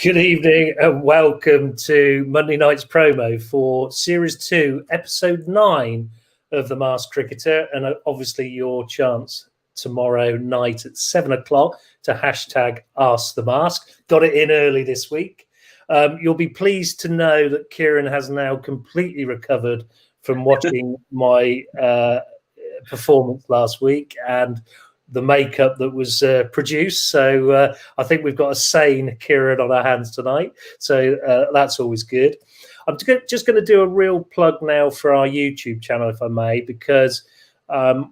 Good evening and welcome to Monday night's promo for Series 2, Episode 9 of The Masked Cricketer, and obviously your chance tomorrow night at 7 o'clock to hashtag Ask the Mask. Got it in early this week. You'll be pleased to know that Kieran has now completely recovered from watching my performance last week and the makeup that was produced. So I think we've got a sane Kieran on our hands tonight. So that's always good. I'm just going to do a real plug now for our YouTube channel, if I may, because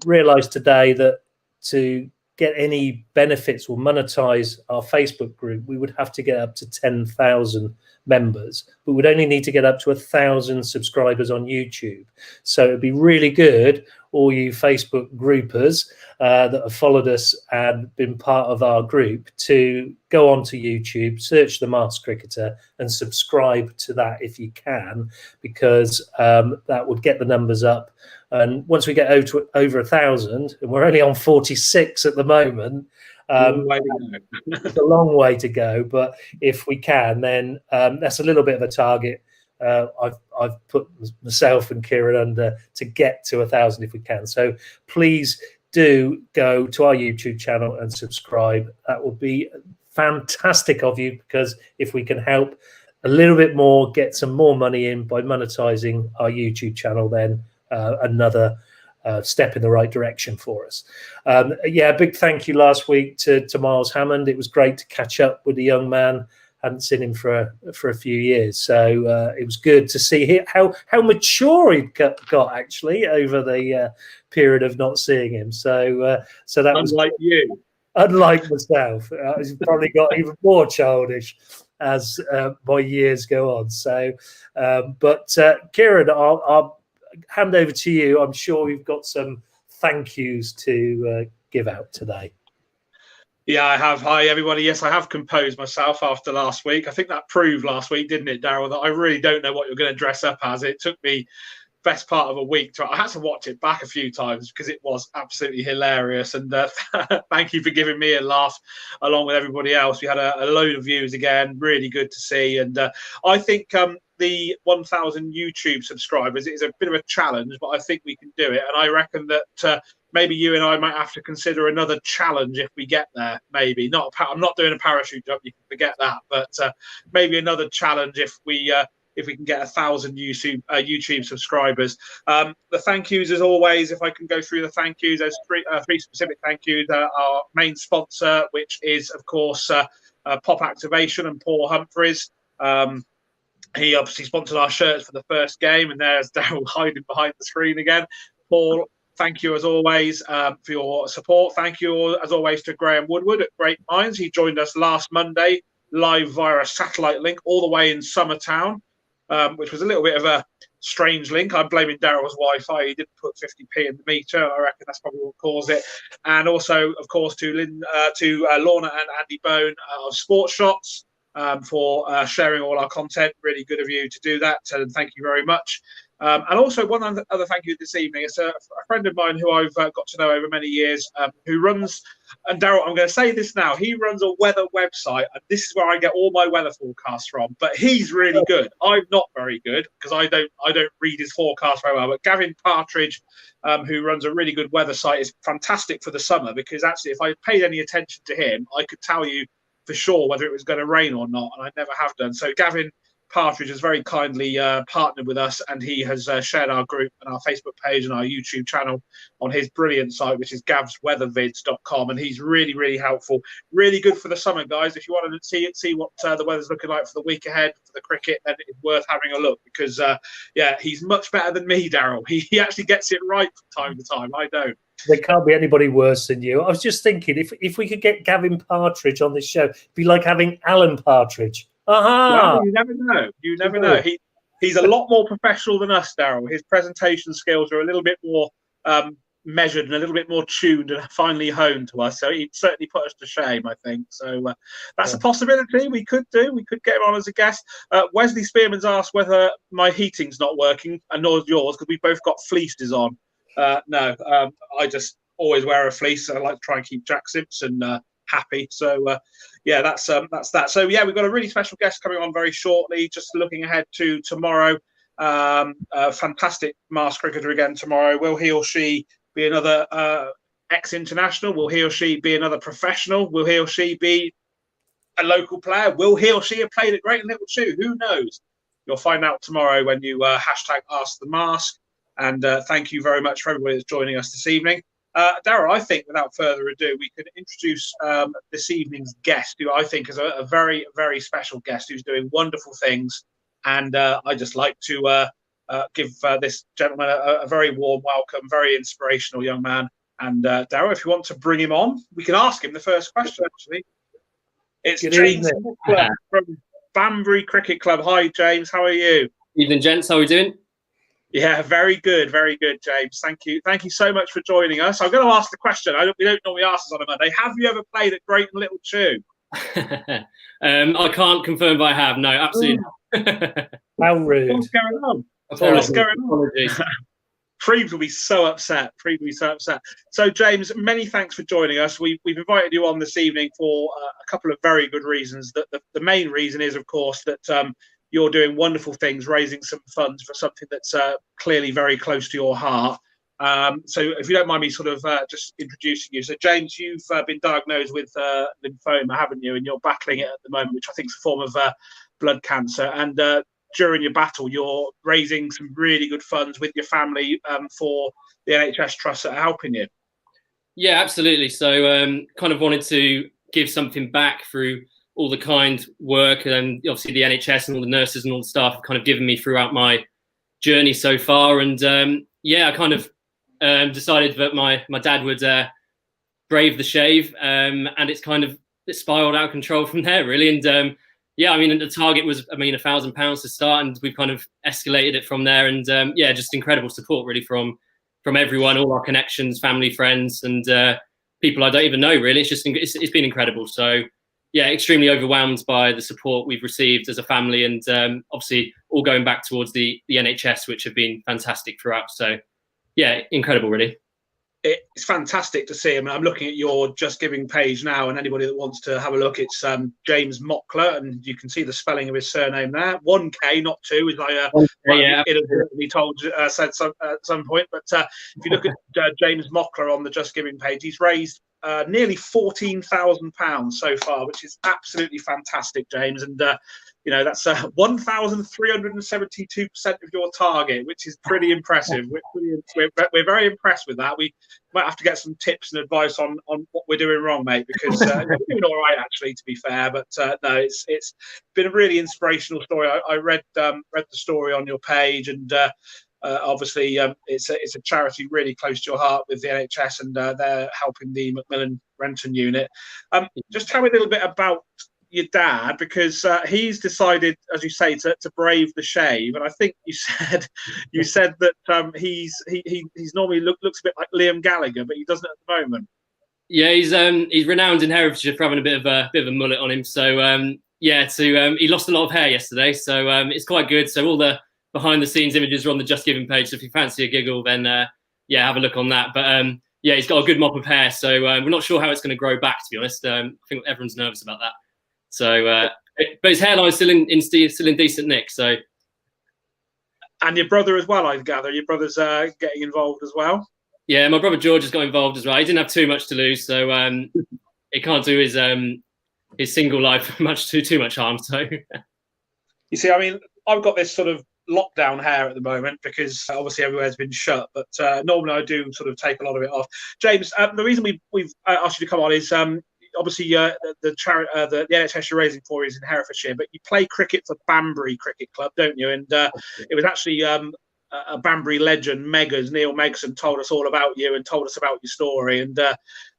realised today that to get any benefits or monetize our Facebook group, we would have to get up to 10,000 members, but we'd only need to get up to 1,000 subscribers on YouTube. So it'd be really good, all you Facebook groupers that have followed us and been part of our group, to go onto YouTube, search The Masked Cricketer and subscribe to that if you can, because that would get the numbers up. And once we get over 1,000, and we're only on 46 at the moment, it's a long way to go. But if we can, then that's a little bit of a target. I've put myself and Kieran under to get to 1,000 if we can. So please do go to our YouTube channel and subscribe. That would be fantastic of you, because if we can help a little bit more, get some more money in by monetizing our YouTube channel, then another step in the right direction for us. A big thank you last week to Miles Hammond. It was great to catch up with the young man. Hadn't seen him for a few years, so it was good to see how mature he'd got actually over the period of not seeing him. So that was unlike you, unlike myself. He's probably got even more childish as my years go on. So, but Kieran, I'll hand over to you. I'm sure we've got some thank yous to give out today. Yeah, I have. Hi, everybody. Yes, I have composed myself after last week. I think that proved last week, didn't it, Daryl, that I really don't know what you're going to dress up as. It took me best part of a week. I had to watch it back a few times because it was absolutely hilarious. And thank you for giving me a laugh along with everybody else. We had a load of views again. Really good to see. And I think the 1,000 YouTube subscribers is a bit of a challenge, but I think we can do it. And I reckon that maybe you and I might have to consider another challenge if we get there. Maybe not. I'm not doing a parachute jump. You can forget that. But maybe another challenge if we can get 1,000 YouTube subscribers. The thank yous, as always, if I can go through the thank yous, there's three specific thank yous. Our main sponsor, which is, of course, Pop Activation and Paul Humphreys. He obviously sponsored our shirts for the first game, and there's Daryl hiding behind the screen again. Paul, thank you as always for your support. Thank you as always to Graham Woodward at Great Minds. He joined us last Monday live via a satellite link all the way in Summertown, which was a little bit of a strange link. I'm blaming Daryl's Wi-Fi. He didn't put 50p in the meter. I reckon that's probably what caused it. And also, of course, to Lorna and Andy Bone of Sports Shots for sharing all our content. Really good of you to do that. So thank you very much. And also one other thank you this evening. It's a friend of mine who I've got to know over many years, who runs, and Daryl, I'm going to say this now, he runs a weather website, and this is where I get all my weather forecasts from, but he's really good. I'm not very good because I don't read his forecast very well, but Gavin Partridge, who runs a really good weather site, is fantastic for the summer, because actually if I paid any attention to him, I could tell you for sure whether it was going to rain or not, and I never have done. So Gavin Partridge has very kindly partnered with us, and he has shared our group and our Facebook page and our YouTube channel on his brilliant site, which is gavsweathervids.com, and he's really, really helpful. Really good for the summer, guys. If you want to see what the weather's looking like for the week ahead for the cricket, then it's worth having a look, because he's much better than me, Daryl. He actually gets it right from time to time. I don't. There can't be anybody worse than you. I was just thinking, if we could get Gavin Partridge on this show, it'd be like having Alan Partridge. Well, you never know. You never know. He's a lot more professional than us, Daryl. His presentation skills are a little bit more measured and a little bit more tuned and finely honed to us. So he'd certainly put us to shame, I think. So that's a possibility we could do. We could get him on as a guest. Wesley Spearman's asked whether my heating's not working, and nor is yours, because we both got fleeces on. No, I just always wear a fleece. I like to try and keep Jack Simpson happy. So yeah, that's that. So yeah, we've got a really special guest coming on very shortly. Just looking ahead to tomorrow, a fantastic Mars cricketer again tomorrow. Will he or she be another ex-international? Will he or she be another professional? Will he or she be a local player? Will he or she have played at Great and Little Chew? Who knows? You'll find out tomorrow when you hashtag Ask the Mask. And thank you very much for everybody that's joining us this evening. Darragh, I think without further ado, we could introduce this evening's guest, who I think is a very, very special guest who's doing wonderful things. And I just like to give this gentleman a very warm welcome, very inspirational young man. And Darragh, if you want to bring him on, we can ask him the first question, actually. It's Good James evening. from Banbury Cricket Club. Hi, James. How are you? Evening, gents. How are we doing? Yeah, very good, James. Thank you so much for joining us. I'm going to ask the question. We don't normally ask this on a Monday. Have you ever played at Great and Little Chew? I can't confirm, but I have. No, absolutely not. How rude. What's going on? Apologies. What's going on? Apologies. Preebs will be so upset. So, James, many thanks for joining us. We've invited you on this evening for a couple of very good reasons. The main reason is, of course, that you're doing wonderful things, raising some funds for something that's clearly very close to your heart. So, if you don't mind me sort of just introducing you. So, James, you've been diagnosed with lymphoma, haven't you? And you're battling it at the moment, which I think is a form of blood cancer. And during your battle, you're raising some really good funds with your family for the NHS trusts that are helping you. Yeah, absolutely. So kind of wanted to give something back through all the kind work, and obviously the NHS and all the nurses and all the staff have kind of given me throughout my journey so far. And yeah, I kind of decided that my dad would brave the shave, and it spiraled out of control from there, really. And yeah, I mean, the target was, £1,000 to start, and we've kind of escalated it from there. And yeah, just incredible support really from everyone, all our connections, family, friends, and people I don't even know really. It's been incredible. So yeah, extremely overwhelmed by the support we've received as a family, and obviously all going back towards the NHS, which have been fantastic throughout. So yeah, incredible really. It's fantastic to see. I mean, I'm looking at your Just Giving page now, and anybody that wants to have a look, it's James Mockler, and you can see the spelling of his surname there. 1K, not 2, is like we told said at some point. But if you look at James Mockler on the Just Giving page, he's raised nearly £14,000 so far, which is absolutely fantastic, James. And that's 1,372% of your target, which is pretty impressive. We're very impressed with that. We might have to get some tips and advice on what we're doing wrong, mate, because we're doing all right, actually, to be fair. But no, it's been a really inspirational story. I read the story on your page, and obviously it's a charity really close to your heart with the NHS, and they're helping the Macmillan Renton unit. Just tell me a little bit about your dad, because he's decided, as you say, to brave the shave. And I think you said that he's normally looks a bit like Liam Gallagher, but he doesn't at the moment. Yeah, he's renowned in Herefordshire for having a bit of a mullet on him. So he lost a lot of hair yesterday, so it's quite good. So all the behind the scenes images are on the Just Giving page. So if you fancy a giggle, then have a look on that. But yeah, he's got a good mop of hair, so we're not sure how it's going to grow back, to be honest. I think everyone's nervous about that. So, but his hairline's still in decent nick. So, and your brother as well, I gather. Your brother's getting involved as well. Yeah, my brother George has got involved as well. He didn't have too much to lose, so he can't do his single life too much harm. So, you see, I mean, I've got this sort of lockdown hair at the moment because obviously everywhere's been shut. But normally I do sort of take a lot of it off. James, the reason we've asked you to come on is obviously the NHS you're raising for is in Herefordshire, but you play cricket for Banbury Cricket Club, don't you? And it was actually a Banbury legend, Neil Megson, told us all about you and told us about your story. And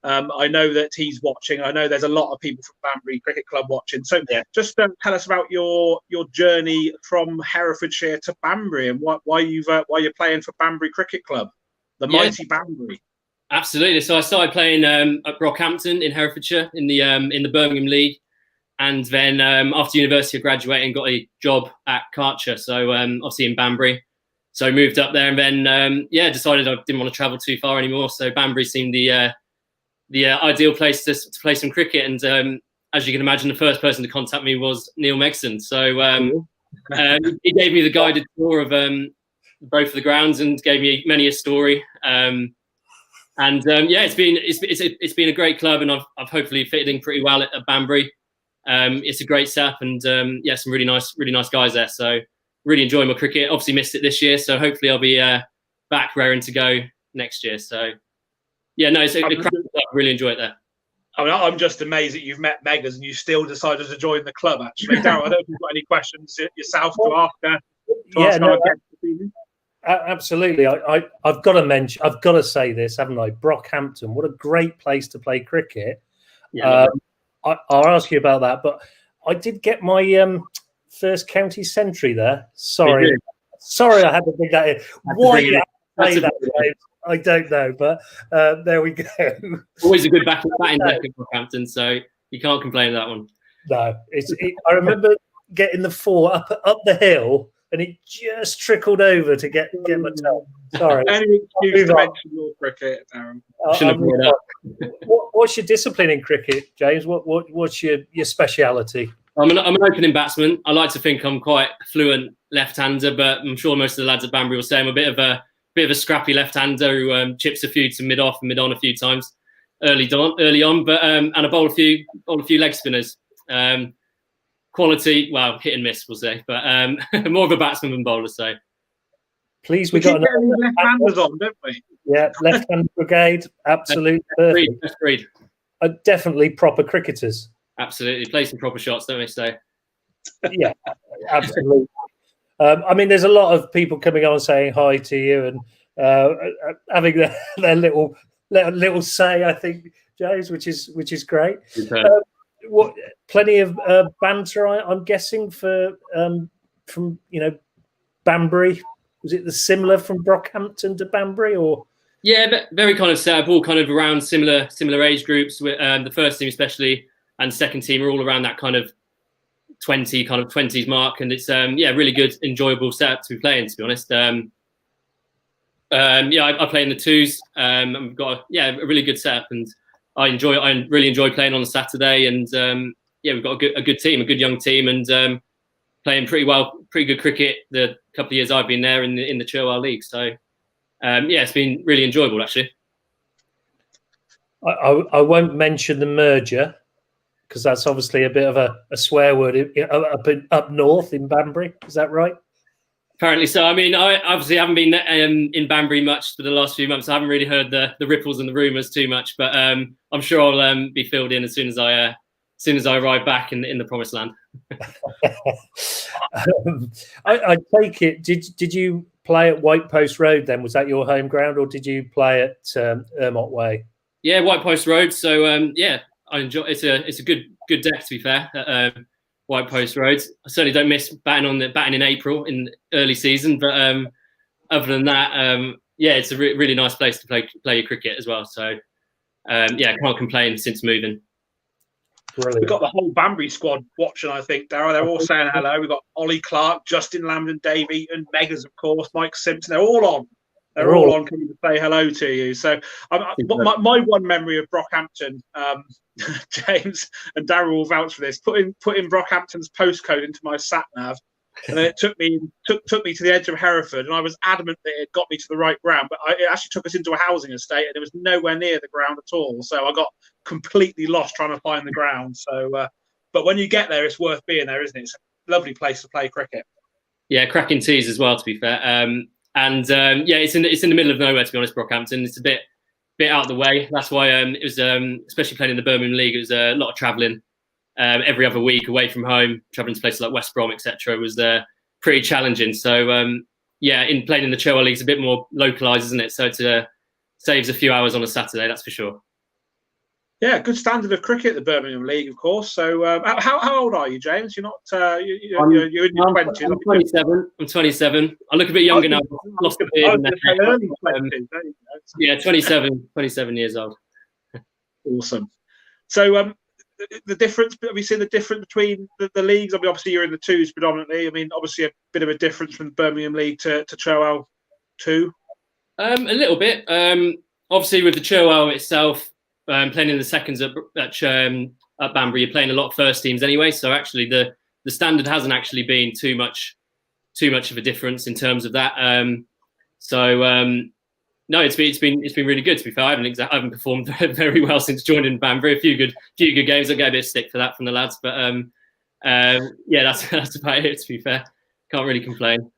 I know that he's watching. I know there's a lot of people from Banbury Cricket Club watching. So just tell us about your journey from Herefordshire to Banbury, and why you're playing for Banbury Cricket Club, the mighty Banbury. Absolutely. So I started playing at Brockhampton in Herefordshire in the Birmingham League, and then after university I graduated and got a job at Karcher, so obviously in Banbury. So I moved up there, and then decided I didn't want to travel too far anymore. So Banbury seemed the the ideal place to play some cricket. And as you can imagine, the first person to contact me was Neil Megson. So he gave me the guided tour of both of the grounds and gave me many a story. It's been a great club, and I've hopefully fitted in pretty well at Banbury. It's a great setup, and some really nice guys there. So really enjoying my cricket. Obviously missed it this year, so hopefully I'll be back raring to go next year. So it's a cracking club. Really enjoy it there. I mean, I'm just amazed that you've met Megas and you still decided to join the club. Actually, Darryl, I don't know if you've got any questions yourself to ask. Absolutely. I've got to mention. I've got to say this, haven't I? Brockhampton. What a great place to play cricket. Yeah. I'll ask you about that, but I did get my first county century there. Sorry, I had to bring that in. Why did I play that game? I don't know, but there we go. Always a good batting deck at Brockhampton, so you can't complain with that one. No, I remember getting the 4 up the hill, and it just trickled over to get my toe. Sorry. Any excuse to mention your cricket, Darren? What's your discipline in cricket, James? What's your speciality? I'm an opening batsman. I like to think I'm quite fluent left-hander, but I'm sure most of the lads at Banbury will say I'm a bit of a scrappy left-hander who chips a few to mid-off and mid-on a few times early on, but and I bowl a few leg spinners. Quality, well, hit and miss, we'll say, but more of a batsman than bowler. So, please, we got left-handers on, don't we? Yeah, left-hand brigade, absolute best breed. Definitely proper cricketers. Absolutely, play some proper shots, don't we? So, yeah, absolutely. I mean, there's a lot of people coming on saying hi to you and having their little say. I think, James, which is great. Plenty of banter, I'm guessing, from Banbury. Was it similar from Brockhampton to Banbury, or? Yeah, very kind of set up, all kind of around similar age groups. With the first team especially and second team are all around that kind of 20s mark, and it's really good, enjoyable setup to be playing. To be honest, I play in the twos. We've got a really good setup, and I really enjoy playing on a Saturday. And we've got a good team, a good young team, and playing pretty good cricket the couple of years I've been there in the Cherwell League. So it's been really enjoyable actually. I won't mention the merger, because that's obviously a bit of a swear word up north in Banbury. Is that right? Apparently so. I mean, I obviously haven't been in Banbury much for the last few months. I haven't really heard the ripples and the rumours too much, but I'm sure I'll be filled in as soon as I arrive back in the promised land. I take it. Did you play at White Post Road then? Was that your home ground, or did you play at Ermont Way? Yeah, White Post Road. So I enjoy. It's a good deck, to be fair. White Post Road. I certainly don't miss batting in April in early season, but other than that, it's a really nice place to play your cricket as well. So can't complain since moving. Brilliant. We've got the whole Banbury squad watching, I think, Darryl. They're all saying hello. We've got Ollie Clark, Justin Lambden, Dave Eaton, Megas, of course, Mike Simpson. They're all on. They're all on coming to say hello to you. So my one memory of Brockhampton, James and Darryl will vouch for this, putting Brockhampton's postcode into my sat-nav, and then it took me to the edge of Hereford, and I was adamant that it got me to the right ground, but it actually took us into a housing estate, and it was nowhere near the ground at all. So I got completely lost trying to find the ground. So, but when you get there, it's worth being there, isn't it? It's a lovely place to play cricket. Yeah, cracking tees as well, to be fair. It's in the middle of nowhere, to be honest. Brockhampton, it's a bit out of the way. That's why it was, especially playing in the Birmingham League, it was a lot of travelling every other week away from home, travelling to places like West Brom, etc. was pretty challenging. So in playing in the Cherwell League, it's a bit more localised, isn't it? So it saves a few hours on a Saturday, that's for sure. Yeah, good standard of cricket, the Birmingham League, of course. So, how old are you, James? You're not. You're in your 20s. I'm 27. I'm 27. I look a bit younger now. Lost a beard. Early 20s. 27 years old. Awesome. So, the difference. Have you seen the difference between the leagues? I mean, obviously you're in the twos predominantly. I mean, obviously a bit of a difference from the Birmingham League to Cherwell 2. A little bit. Obviously, with the Cherwell itself, playing in the seconds at Banbury, you're playing a lot of first teams anyway. So actually, the standard hasn't actually been too much of a difference in terms of that. No, it's been really good. To be fair, I haven't performed very well since joining Banbury. A few good games. I get a bit of stick for that from the lads, but yeah, that's about it. To be fair, can't really complain.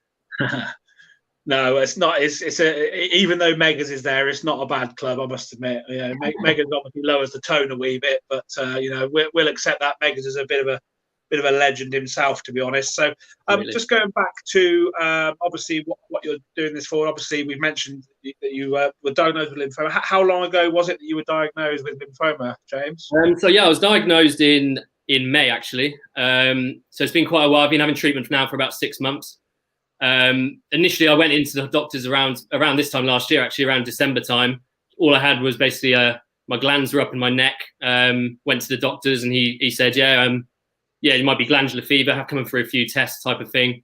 No, it's not. Even though Megas is there, it's not a bad club. I must admit. Megas obviously lowers the tone a wee bit, but we'll accept that Megas is a bit of a legend himself, to be honest. So, really. Just going back to obviously what you're doing this for. Obviously, we've mentioned that you were diagnosed with lymphoma. How long ago was it that you were diagnosed with lymphoma, James? So yeah, I was diagnosed in May actually. So it's been quite a while. I've been having treatment now for about 6 months. Initially, I went into the doctors around this time last year, actually around December time. All I had was basically my glands were up in my neck. Went to the doctors and he said, yeah, it might be glandular fever. Have come for a few tests type of thing.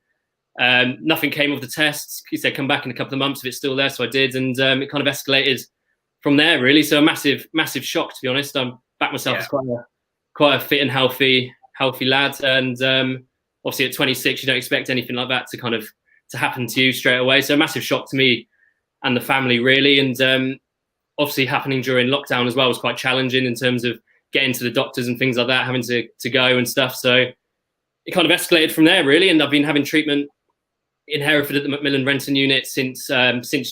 Nothing came of the tests. He said, come back in a couple of months if it's still there. So I did, and it kind of escalated from there, really. So a massive shock, to be honest. I'm back myself as quite a fit and healthy lad, and obviously at 26, you don't expect anything like that to happen to you straight away. So a massive shock to me and the family, really. And obviously happening during lockdown as well was quite challenging in terms of getting to the doctors and things like that, having to go and stuff. So it kind of escalated from there, really. And I've been having treatment in Hereford at the Macmillan Renton unit since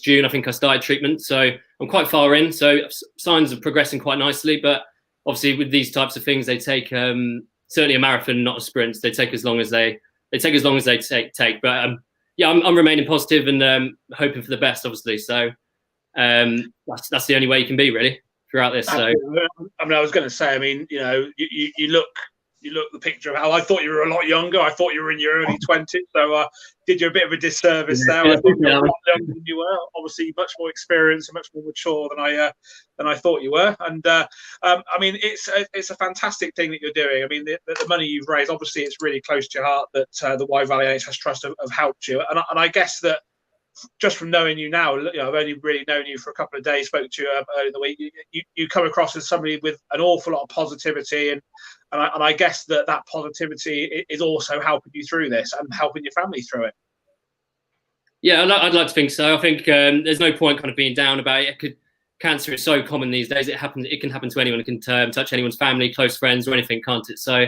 June. I think I started treatment. So I'm quite far in. So signs are progressing quite nicely. But obviously with these types of things, they take certainly a marathon, not a sprint. They take as long as they take. But yeah, I'm remaining positive and hoping for the best, obviously. So that's the only way you can be, really, throughout this. So I mean, I was going to say, I mean, you look the picture of how I thought you were a lot younger. I thought you were in your early 20s. So did you a bit of a disservice there. I thought you were a lot younger than you were. Obviously, much more experienced and much more mature than I thought you were. And I mean, it's a fantastic thing that you're doing. I mean, the money you've raised, obviously, it's really close to your heart that the Wye Valley NHS Trust have helped you. And I guess that just from knowing you now, I've only really known you for a couple of days, spoke to you earlier in the week, you come across as somebody with an awful lot of positivity, and I guess that positivity is also helping you through this and helping your family through it. Yeah, I'd like to think so. I think there's no point kind of being down about it. Cancer is so common these days. It can happen to anyone. It can touch anyone's family, close friends, or anything, can't it? So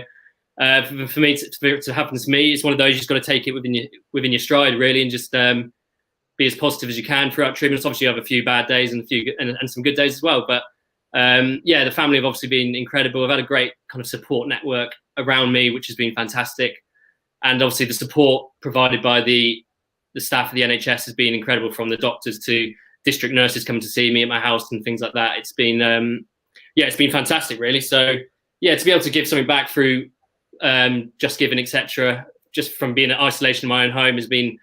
for me to happen to me, it's one of those you just got to take it within your stride, really, and just be as positive as you can throughout treatment. Obviously, you have a few bad days and and some good days as well. But yeah, the family have obviously been incredible. I've had a great kind of support network around me, which has been fantastic. And obviously, the support provided by the staff of the NHS has been incredible, from the doctors to district nurses coming to see me at my house and things like that. It's been it's been fantastic, really. So yeah, to be able to give something back through Just Giving, etc., just from being in isolation in my own home has been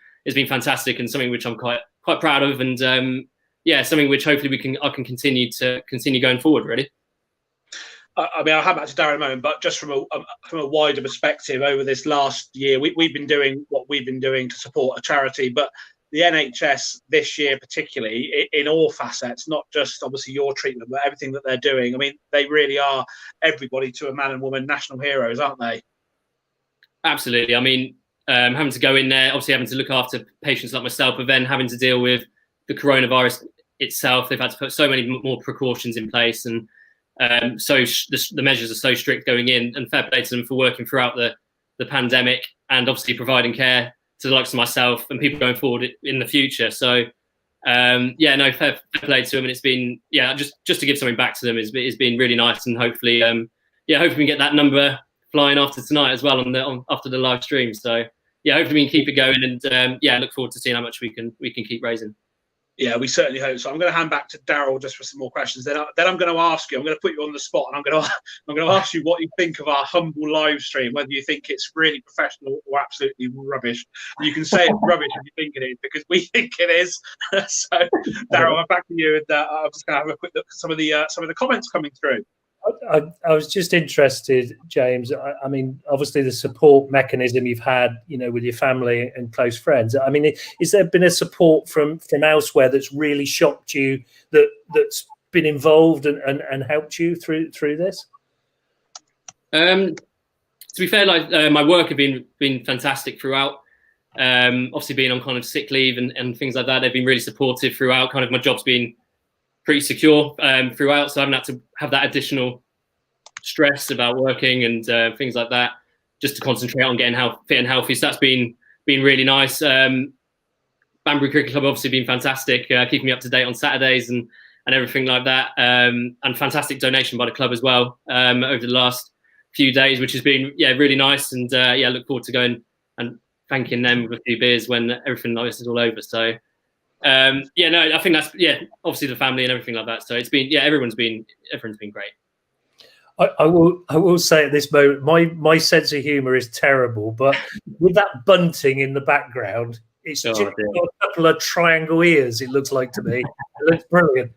fantastic, and something which I'm quite proud of, and something which hopefully I can continue going forward, really. I mean, I'll have back to Darren in a moment, but just from a wider perspective, over this last year, we've been doing what we've been doing to support a charity, but the NHS this year, particularly in all facets, not just obviously your treatment, but everything that they're doing. I mean, they really are, everybody to a man and woman, national heroes, aren't they? Absolutely. I mean, having to go in there, obviously having to look after patients like myself, but then having to deal with the coronavirus itself. They've had to put so many more precautions in place, and so the measures are so strict going in, and fair play to them for working throughout the pandemic, and obviously providing care to the likes of myself and people going forward in the future. So fair play to them, and it's been just to give something back to them is been really nice, and hopefully hopefully we get that number flying after tonight as well after the live stream. So yeah, hopefully we can keep it going, and look forward to seeing how much we can keep raising. Yeah, we certainly hope so. I'm going to hand back to Daryl just for some more questions. Then I'm going to ask you. I'm going to put you on the spot, and I'm going to ask you what you think of our humble live stream. Whether you think it's really professional or absolutely rubbish. You can say it's rubbish if you think it is, because we think it is. So, Daryl, I'm back to you, and I'm just going to have a quick look at some of the comments coming through. I was just interested, James. I mean, obviously the support mechanism you've had, with your family and close friends. I mean, is there been a support from elsewhere that's really shocked you, that's been involved and helped you through this? To be fair, my work have been fantastic throughout. Obviously, being on kind of sick leave and things like that, they've been really supportive throughout. Kind of my job's been pretty secure throughout, so I haven't had to have that additional stress about working and things like that, just to concentrate on getting fit and healthy. So that's been really nice. Banbury Cricket Club obviously been fantastic, keeping me up to date on Saturdays and everything like that, and fantastic donation by the club as well over the last few days, which has been really nice. And look forward to going and thanking them with a few beers when everything like this is all over. So I think that's obviously the family and everything like that. So it's been everyone's been great. I will say at this moment, my sense of humour is terrible, but with that bunting in the background, it's just got a couple of triangle ears. It looks like to me. It looks brilliant.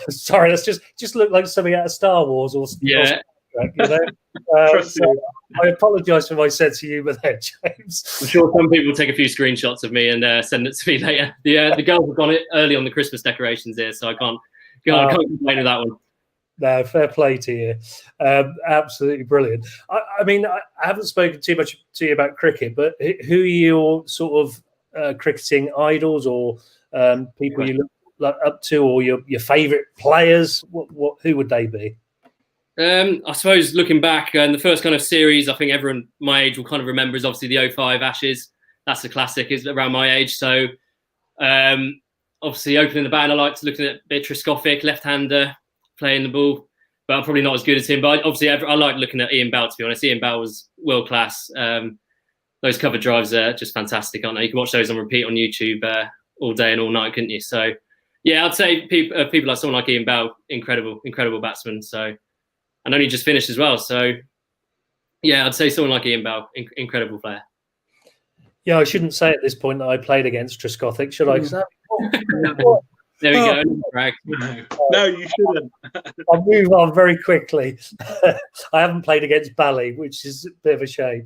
Sorry, that's just looked like something out of Star Wars or yeah. You know? So I apologise for my sense of humour there, James. I'm sure some people will take a few screenshots of me and send it to me later. The girls have got it early on the Christmas decorations here, so I can't complain with that one. No, fair play to you. Absolutely brilliant. I mean, I haven't spoken too much to you about cricket, but who are your sort of cricketing idols or people you look up to, or your favourite players? Who would they be? I suppose looking back, the first kind of series I think everyone my age will kind of remember is obviously the 05 Ashes. That's a classic, is around my age. So obviously opening the bat, I liked looking at Trescothick, left-hander, playing the ball, but I'm probably not as good as him. But obviously I like looking at Ian Bell, to be honest. Ian Bell was world-class. Those cover drives are just fantastic, aren't they? You can watch those on repeat on YouTube all day and all night, couldn't you? So I'd say people like someone like Ian Bell, incredible batsman. So, and only just finished as well. So, I'd say someone like Ian Bell, incredible player. Yeah, I shouldn't say at this point that I played against Trescothick, should I? There we go. No, you shouldn't. I'll move on very quickly. I haven't played against Bally, which is a bit of a shame.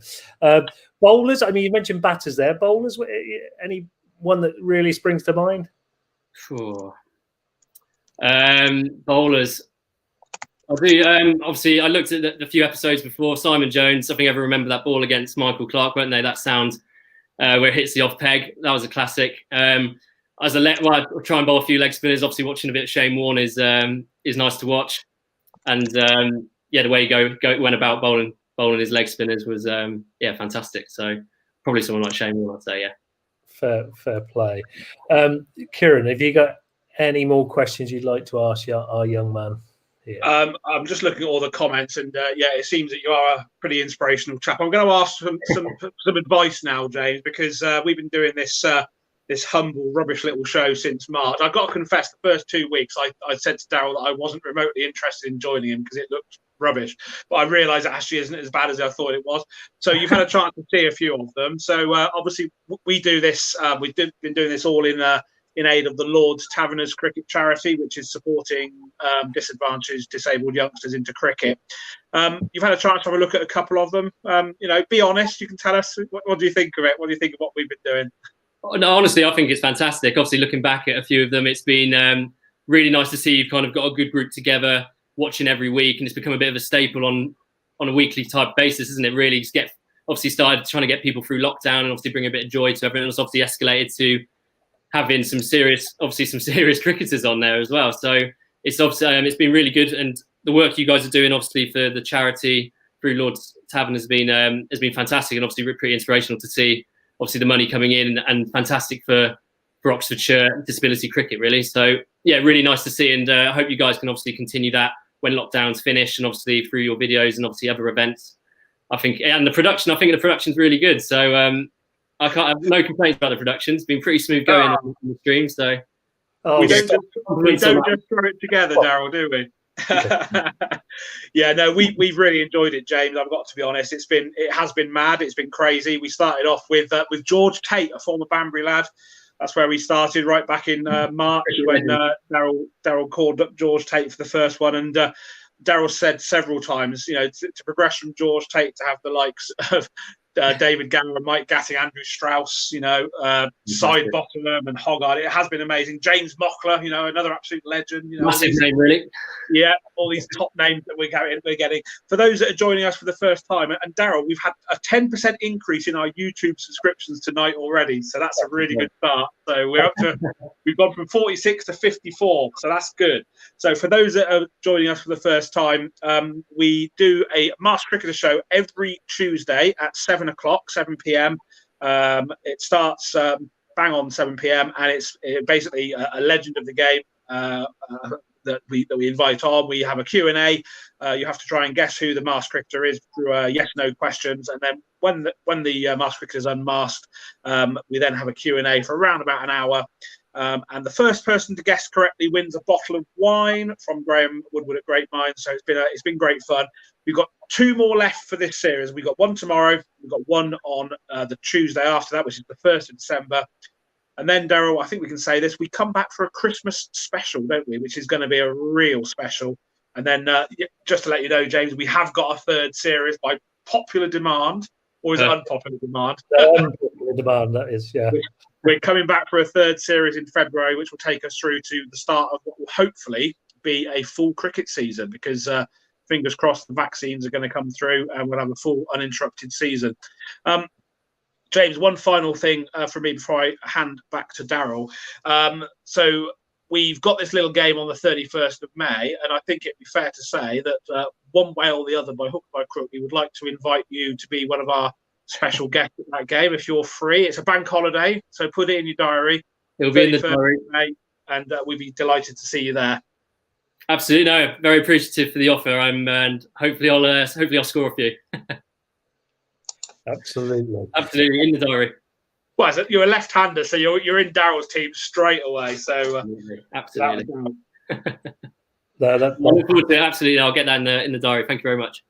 Bowlers, I mean, you mentioned batters there. Bowlers, any one that really springs to mind? Sure. Bowlers. I do. Obviously, I looked at the few episodes before. Simon Jones, I think I ever remember that ball against Michael Clarke, weren't they? That sound where it hits the off peg. That was a classic. As I try and bowl a few leg spinners. Obviously, watching a bit of Shane Warne is nice to watch. And the way he went about bowling his leg spinners was fantastic. So probably someone like Shane Warne, I'd say, yeah. Fair play. Kieran, have you got any more questions you'd like to ask our young man? Yeah. I'm just looking at all the comments, and it seems that you are a pretty inspirational chap. I'm going to ask some advice now, James, because we've been doing this humble, rubbish little show since March. I've got to confess, the first 2 weeks, I said to Daryl that I wasn't remotely interested in joining him because it looked rubbish. But I realised it actually isn't as bad as I thought it was. So you've had a chance to see a few of them. So obviously we do this. We've been doing this all in aid of the Lord's Taverners Cricket Charity, which is supporting disadvantaged, disabled youngsters into cricket. You've had a chance to have a look at a couple of them. Be honest. You can tell us what do you think of it? What do you think of what we've been doing? No, honestly, I think it's fantastic. Obviously, looking back at a few of them, it's been really nice to see you've kind of got a good group together, watching every week, and it's become a bit of a staple on a weekly type basis, isn't it? Really, just obviously started trying to get people through lockdown and obviously bring a bit of joy to everyone. It's obviously escalated to having some serious cricketers on there as well. So it's obviously it's been really good, and the work you guys are doing, obviously for the charity through Lord's Tavern has been fantastic, and obviously pretty inspirational to see. Obviously, the money coming in and fantastic for Oxfordshire disability cricket, really. So, really nice to see. And I hope you guys can obviously continue that when lockdown's finished and obviously through your videos and obviously other events. I think the production's really good. So I can't have no complaints about the production. It's been pretty smooth going on the stream. So we don't just throw it together, Daryl, do we? We've really enjoyed it, James. I've got to be honest. It has been mad. It's been crazy. We started off with George Tate, a former Banbury lad. That's where we started right back in March when Daryl called up George Tate for the first one, and Daryl said several times, to progress from George Tate to have the likes of David Gower, Mike Gatting, Andrew Strauss, Side Bottom and Hoggard. It has been amazing. James Mockler, another absolute legend. Massive name, really. Yeah, all these top names that we're getting. For those that are joining us for the first time, and Daryl, we've had a 10% increase in our YouTube subscriptions tonight already, so that's a really good start. So we've gone from 46 to 54, so that's good. So for those that are joining us for the first time, we do a Masked Cricketer show every Tuesday at 7 p.m. It starts bang on 7 p.m. and it's basically a legend of the game that we invite on. We have a Q&A. You have to try and guess who the masked cricketer is through yes/no questions, and then when the masked cricketer is unmasked, we then have a Q&A for around about an hour. And the first person to guess correctly wins a bottle of wine from Graham Woodward at Great Minds. So it's been great fun. We've got 2 more left for this series. We've got one tomorrow. We've got one on the Tuesday after that, which is the 1st of December. And then, Daryl, I think we can say this. We come back for a Christmas special, don't we? Which is going to be a real special. And then, just to let you know, James, we have got a 3rd series by popular demand. Or is it unpopular demand? Unpopular demand, that is, yeah. We're coming back for a 3rd series in February, which will take us through to the start of what will hopefully be a full cricket season, because fingers crossed the vaccines are going to come through and we'll have a full uninterrupted season. James, one final thing from me before I hand back to Daryl. So we've got this little game on the 31st of May, and I think it'd be fair to say that one way or the other, by hook or by crook, we would like to invite you to be one of our special guests at that game if you're free. It's a bank holiday, so put it in your diary. It'll be in the diary. May, and we'd be delighted to see you there. Absolutely, no, very appreciative for the offer. And hopefully I'll score a few. Absolutely in the diary. Well, you're a left-hander, so you're in Daryl's team straight away. So absolutely. I look forward to it. Absolutely, I'll get that in the diary. Thank you very much.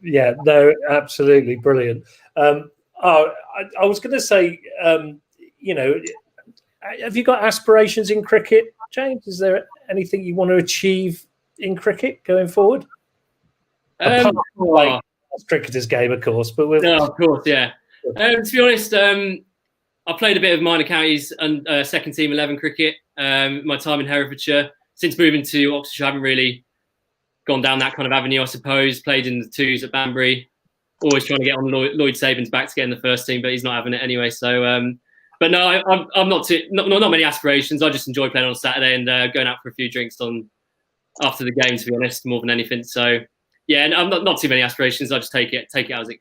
Yeah, no, absolutely brilliant. I was going to say, have you got aspirations in cricket, James? Is there anything you want to achieve in cricket going forward? Cricketer's game, of course, but of course, yeah. To be honest, I played a bit of minor counties and second team 11 cricket. My time in Herefordshire. Since moving to Oxfordshire, I haven't really gone down that kind of avenue, I suppose. Played in the 2s at Banbury. Always trying to get on Lloyd Sabin's back to get in the first team, but he's not having it anyway. So, but no, I'm not many aspirations. I just enjoy playing on Saturday and going out for a few drinks after the game. To be honest, more than anything. So. Yeah, and I'm not too many aspirations. I just take it as it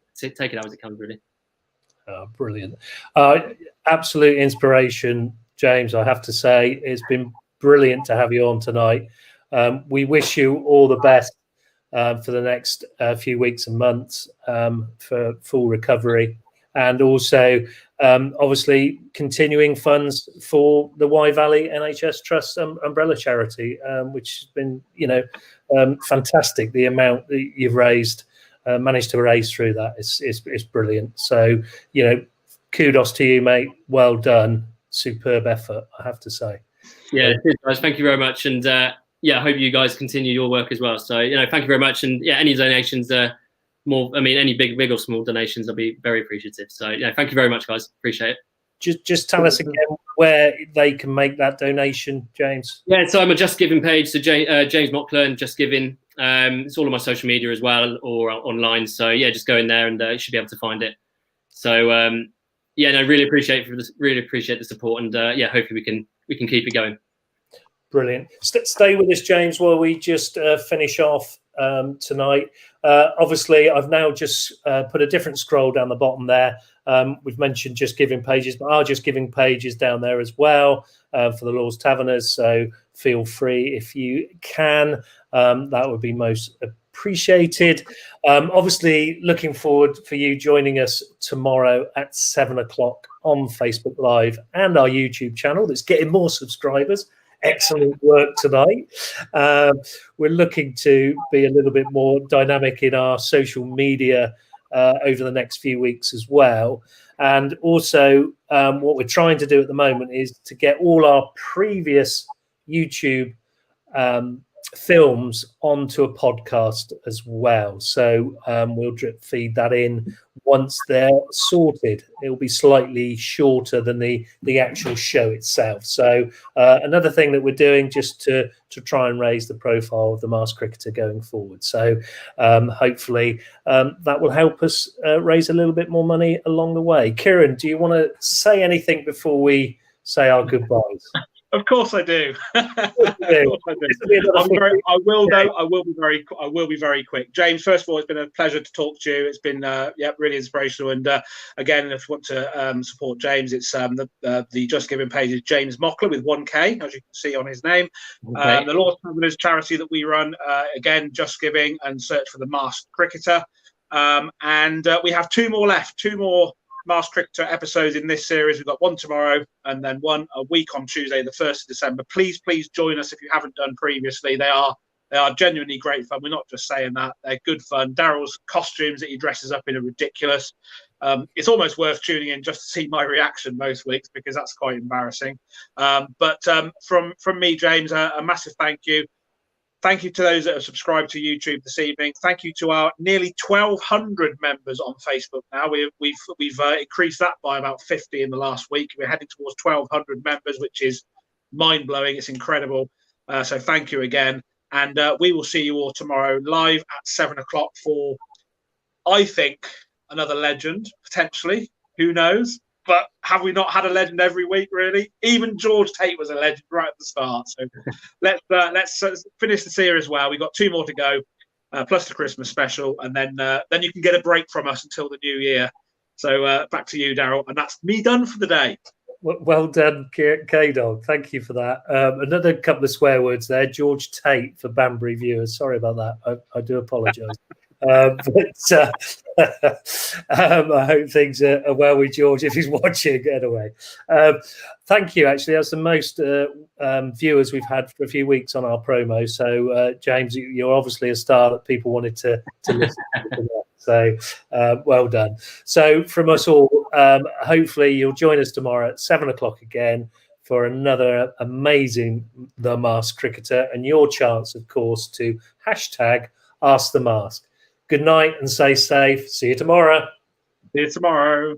comes, really. Oh, brilliant! Absolute inspiration, James. I have to say, it's been brilliant to have you on tonight. We wish you all the best for the next few weeks and months for full recovery, and also obviously continuing funds for the Wye Valley NHS Trust umbrella charity, which has been, fantastic. The amount that you've managed to raise through that is brilliant. So, kudos to you, mate. Well done. Superb effort, I have to say. Yeah, guys, thank you very much. And I hope you guys continue your work as well. So, thank you very much. And any donations, any big or small donations, I'll be very appreciative. So, thank you very much, guys. Appreciate it. Just tell us again where they can make that donation, James. Yeah, so I'm a Just Giving page. So James Mockler and Just Giving. It's all on my social media as well or online. So just go in there and you should be able to find it. So really appreciate the support and hopefully we can keep it going. Brilliant. Stay with us, James, while we just finish off tonight. Obviously, I've now just put a different scroll down the bottom there. We've mentioned Just Giving pages, but our Just Giving page is down there as well for the Lord's Taverners. So feel free if you can. That would be most appreciated. Obviously, looking forward for you joining us tomorrow at 7 o'clock on Facebook Live and our YouTube channel that's getting more subscribers. Excellent work tonight. We're looking to be a little bit more dynamic in our social media over the next few weeks as well. And also what we're trying to do at the moment is to get all our previous YouTube films onto a podcast as well. So we'll drip feed that in once they're sorted. It'll be slightly shorter than the actual show itself. So another thing that we're doing just to try and raise the profile of the Masked Cricketer going forward. So hopefully that will help us raise a little bit more money along the way. Kieran, do you want to say anything before we say our goodbyes? Of course I do. I will be very quick. James, first of all, it's been a pleasure to talk to you. It's been really inspirational. And again, if you want to support James, it's the Just Giving page is James Mockler with 1K, as you can see on his name. Okay. The Lost Travellers charity that we run, again, Just Giving, and search for the Masked Cricketer. And we have 2 more left, 2 more Masked Cricketer episodes in this series. We've got one tomorrow and then one a week on Tuesday, the 1st of December. Please join us if you haven't done previously. They are genuinely great fun. We're not just saying that. They're good fun. Daryl's costumes that he dresses up in are ridiculous. It's almost worth tuning in just to see my reaction most weeks, because that's quite embarrassing. But from me, James, a massive thank you. Thank you to those that have subscribed to YouTube this evening. Thank you to our nearly 1,200 members on Facebook now. We've increased that by about 50 in the last week. We're heading towards 1,200 members, which is mind-blowing. It's incredible. So thank you again. And we will see you all tomorrow live at 7 o'clock for, I think, another legend, potentially. Who knows? But have we not had a legend every week, really? Even George Tate was a legend right at the start. So let's finish the series well. We've got 2 more to go, plus the Christmas special. And then you can get a break from us until the new year. So back to you, Daryl. And that's me done for the day. Well done, K-Dog. Thank you for that. Another couple of swear words there. George Tate for Banbury viewers. Sorry about that. I do apologise. But I hope things are well with George if he's watching anyway. Thank you. Actually, that's the most viewers we've had for a few weeks on our promo. So, James, you're obviously a star that people wanted to listen to. So, well done. So, from us all, hopefully you'll join us tomorrow at 7 o'clock again for another amazing The Masked Cricketer, and your chance, of course, to hashtag Ask the Mask. Good night and stay safe. See you tomorrow. See you tomorrow.